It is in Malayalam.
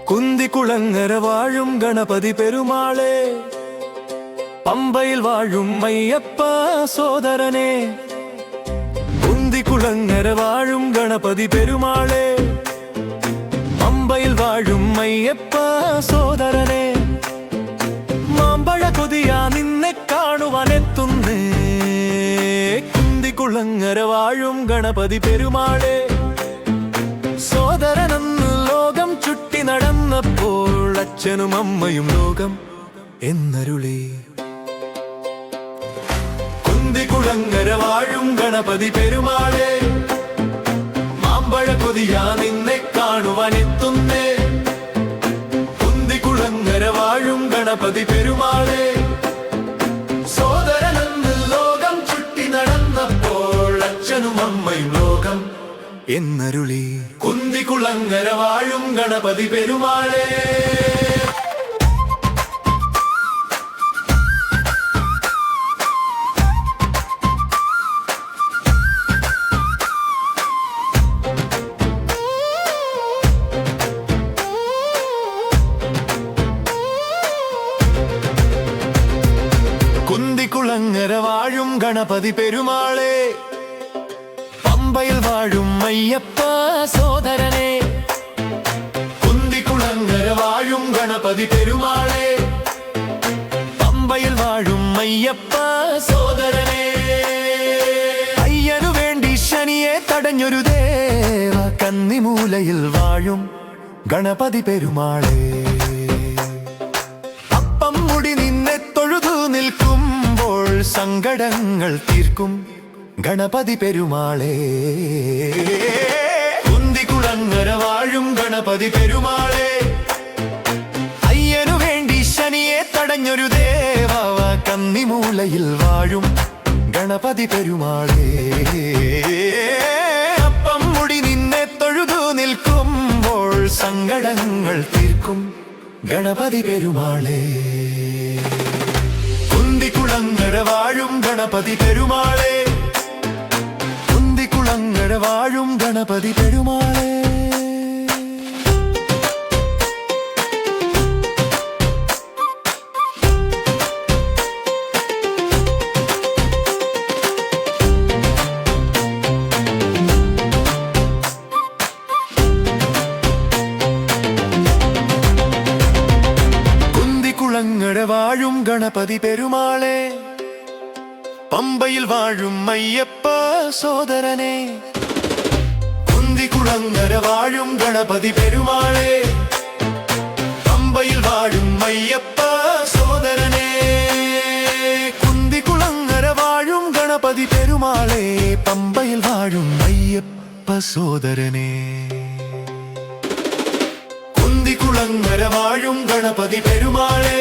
കുന്തികുളങ്ങര വാഴും ഗണപതി പെരുമാളെ, പമ്പയിൽ വാഴും അയ്യപ്പ സോദരനെ. കുന്തികുളങ്ങര വാഴും ഗണപതി പെരുമാളെ, പമ്പയിൽ വാഴും അയ്യപ്പ സോദരനെ. മാമ്പഴ കൊതിയാ നിന്നെ കാണുവാനെത്തുന്നേ, കുന്തികുളങ്ങര വാഴും ഗണപതി പെരുമാളെ. സോദരനെന്ന് ലോകം ചുറ്റി നടന്നപ്പോൾ അച്ഛനും അമ്മയും ലോകം എന്നരുളി. കുന്തികുളങ്ങര വാഴും ഗണപതി പെരുമാളെ, മാമ്പഴ കൊതിയാ നിന്നെ കാണുവാനെത്തുന്നേ. കുന്തികുളങ്ങര വാഴും ഗണപതി പെരുമാളെ, സോദരനെന്ന് ലോകം ചുറ്റി നടന്നപ്പോൾ അച്ഛനും അമ്മയും ലോകം എന്നരുളി. കുന്തികുളങ്ങര വാഴും ഗണപതി പെരുമാളെ. കുന്തികുളങ്ങര വാഴും ഗണപതി പെരുമാളെ, പമ്പയിൽ വാഴും അയ്യപ്പ സോദരനെ. കുന്തികുളങ്ങര വാഴും ഗണപതി പെരുമാളെ, പമ്പയിൽ വാഴും അയ്യപ്പ സോദരനെ. അയ്യനു വേണ്ടി ശനിയെ തടഞ്ഞൊരു ദേവ, കന്നിമൂലയിൽ വാഴും ഗണപതി പെരുമാളെ. അപ്പം മുടി നിന്നെ തൊഴുതു നിൽക്കുമ്പോൾ സങ്കടങ്ങൾ തീർക്കും ഗണപതി പെരുമാളെ. കുന്തികുളങ്ങര വാഴും ഗണപതി പെരുമാളെ, അയ്യനു വേണ്ടി ശനിയെ തടഞ്ഞൊരു ദേവ, കന്നിമൂലയിൽ വാഴും ഗണപതി പെരുമാളെ. അപ്പം മുടി നിന്നെ തൊഴുതു നിൽക്കുമ്പോൾ സങ്കടങ്ങൾ തീർക്കും ഗണപതി പെരുമാളെ. കുന്തികുളങ്ങര വാഴും ഗണപതി പെരുമാളെ, കുന്തികുളങ്ങര വാഴും ഗണപതി പെരുമാളെ. കുന്തികുളങ്ങര വാഴും ഗണപതി പെരുമാളെ, പമ്പയിൽ വാഴും അയ്യപ്പ സോദരനെ. കുന്തികുളങ്ങര വാഴും ഗണപതി പെരുമാളെ, പമ്പയിൽ വാഴും അയ്യപ്പ സോദരനെ. കുന്തികുളങ്ങര വാഴും ഗണപതി പെരുമാളെ, പമ്പയിൽ വാഴും അയ്യപ്പ സോദരനെ. കുന്തികുളങ്ങര വാഴും ഗണപതി പെരുമാളെ,